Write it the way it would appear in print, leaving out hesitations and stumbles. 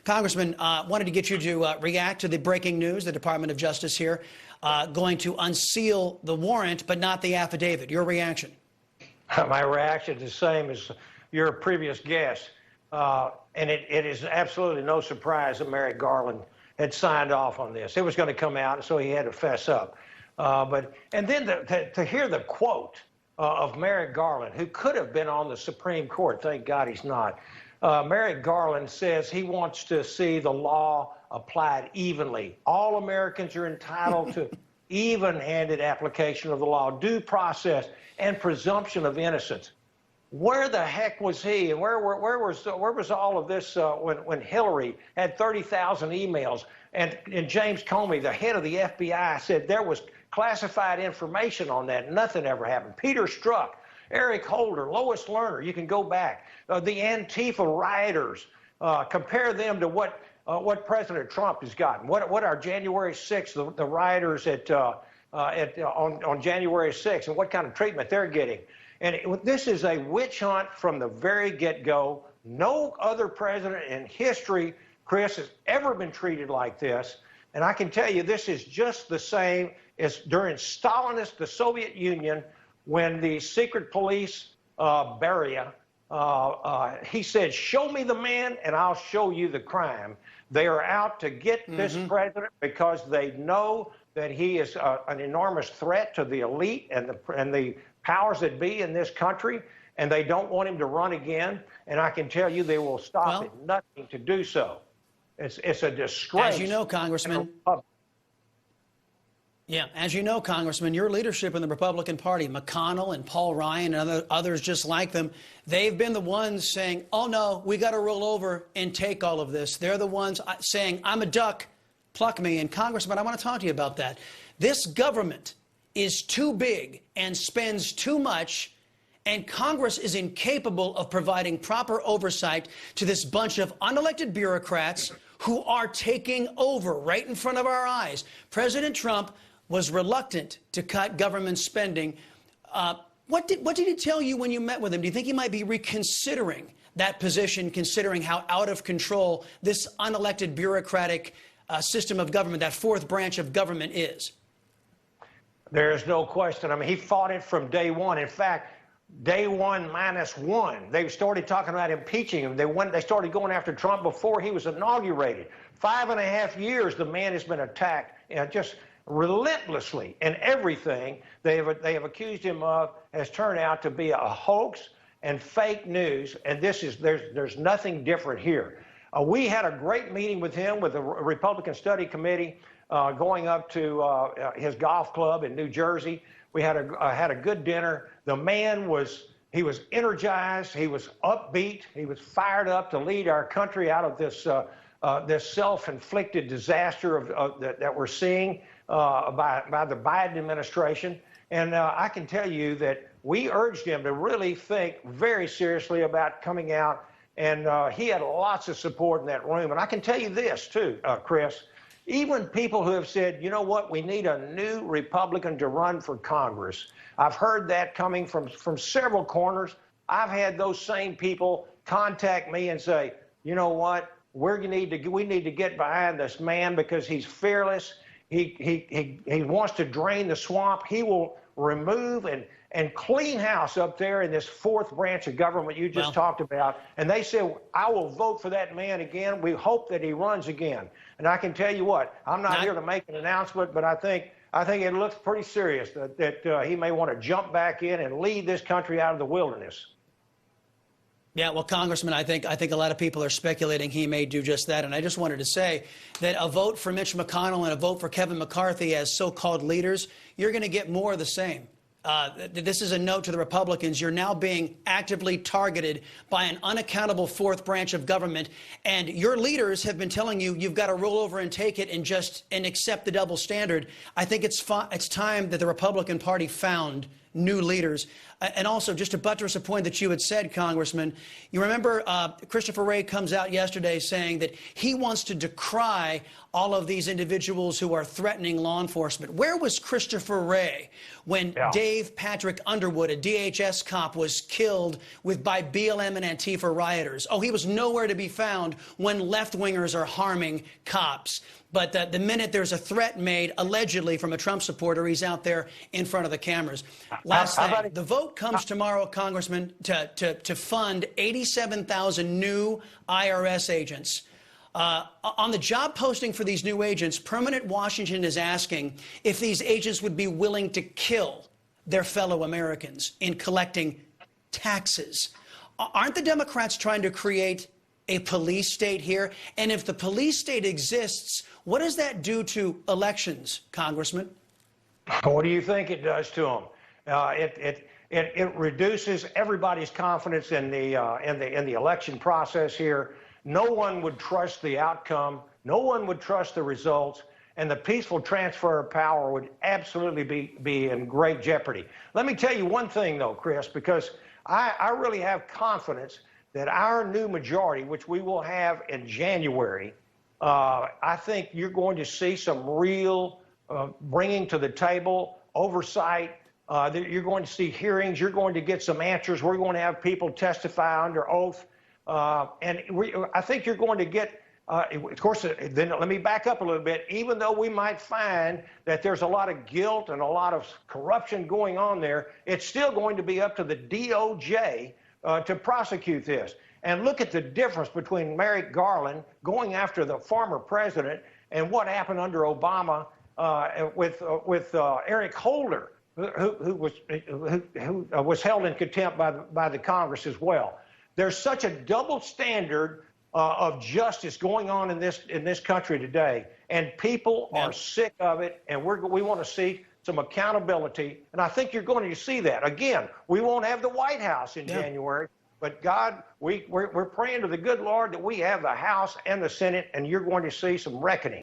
Congressman, wanted to get you to react to the breaking news. The Department of Justice here going to unseal the warrant, but not the affidavit. Your reaction? My reaction is the same as your previous guest. And it is absolutely no surprise that Merrick Garland had signed off on this. It was going to come out, so he had to fess up. And then to hear the quote of Merrick Garland, who could have been on the Supreme Court, thank God he's not. Merrick Garland says he wants to see the law applied evenly. All Americans are entitled to even-handed application of the law, due process, and presumption of innocence. Where the heck was he, and where was all of this when Hillary had 30,000 emails, and James Comey, the head of the FBI, said there was classified information on that? Nothing ever happened. Peter Strzok, Eric Holder, Lois Lerner, you can go back. The Antifa rioters, compare them to what President Trump has gotten. What our January 6th, the rioters on January 6th, and what kind of treatment they're getting. And this is a witch hunt from the very get-go. No other president in history, Chris, has ever been treated like this. And I can tell you this is just the same as during Stalinist, the Soviet Union, when the secret police, Beria, he said, show me the man and I'll show you the crime. They are out to get this president because they know that he is an enormous threat to the elite and the powers that be in this country, and they don't want him to run again. And I can tell you they will stop at nothing to do so. It's a disgrace. As you know, Congressman. Yeah, as you know, Congressman, your leadership in the Republican Party, McConnell and Paul Ryan and others just like them, they've been the ones saying, oh, no, we got to roll over and take all of this. They're the ones saying, I'm a duck, pluck me. And, Congressman, I want to talk to you about that. This government is too big and spends too much, and Congress is incapable of providing proper oversight to this bunch of unelected bureaucrats who are taking over right in front of our eyes. President Trump was reluctant to cut government spending. What did he tell you when you met with him? Do you think he might be reconsidering that position, considering how out of control this unelected bureaucratic system of government, that fourth branch of government, is? There's no question. I mean, he fought it from day one. In fact, day one -1. They started talking about impeaching him. They started going after Trump before he was inaugurated. 5.5 years the man has been attacked, just relentlessly, and everything they have accused him of has turned out to be a hoax and fake news. And there's nothing different here. We had a great meeting with him with the Republican Study Committee. Going up to his golf club in New Jersey. We had a good dinner. The man was energized. He was upbeat. He was fired up to lead our country out of this self-inflicted disaster that we're seeing by the Biden administration. And I can tell you that we urged him to really think very seriously about coming out. And he had lots of support in that room. And I can tell you this, too, Chris. Even people who have said, you know what, we need a new Republican to run for Congress. I've heard that coming from several corners. I've had those same people contact me and say, you know what, we need to get behind this man because he's fearless. He wants to drain the swamp. He will remove and clean house up there in this fourth branch of government you just talked about. And they said, I will vote for that man again. We hope that he runs again. And I can tell you what, I'm not here to make an announcement, but I think it looks pretty serious that he may want to jump back in and lead this country out of the wilderness. Yeah, well, Congressman, I think a lot of people are speculating he may do just that. And I just wanted to say that a vote for Mitch McConnell and a vote for Kevin McCarthy as so-called leaders, you're going to get more of the same. This is a note to the Republicans. You're now being actively targeted by an unaccountable fourth branch of government, and your leaders have been telling you you've got to roll over and take it and accept the double standard. I think it's time that the Republican Party found new leaders. And also, just to buttress a point that you had said, Congressman, you remember Christopher Wray comes out yesterday saying that he wants to decry all of these individuals who are threatening law enforcement. Where was Christopher Wray when Dave Patrick Underwood, a DHS cop, was killed by BLM and Antifa rioters? Oh, he was nowhere to be found when left-wingers are harming cops. But the minute there's a threat made, allegedly, from a Trump supporter, he's out there in front of the cameras. Last thing, the vote comes tomorrow, Congressman, to fund 87,000 new IRS agents. On the job posting for these new agents, Permanent Washington is asking if these agents would be willing to kill their fellow Americans in collecting taxes. Aren't the Democrats trying to create a police state here? And if the police state exists, what does that do to elections, Congressman? What do you think it does to them? It reduces everybody's confidence in the election process here. No one would trust the outcome. No one would trust the results. And the peaceful transfer of power would absolutely be in great jeopardy. Let me tell you one thing, though, Chris, because I really have confidence that our new majority, which we will have in January, I think you're going to see some real bringing to the table, oversight. You're going to see hearings. You're going to get some answers. We're going to have people testify under oath. And I think you're going to get, of course, then let me back up a little bit. Even though we might find that there's a lot of guilt and a lot of corruption going on there, it's still going to be up to the DOJ to prosecute this. And look at the difference between Merrick Garland going after the former president and what happened under Obama with Eric Holder, who was held in contempt by the Congress as well. There's such a double standard of justice going on in this country today, and people are sick of it, and we want to see some accountability, and I think you're going to see that. Again, we won't have the White House in January, but God, we're praying to the good Lord that we have the House and the Senate, and you're going to see some reckoning.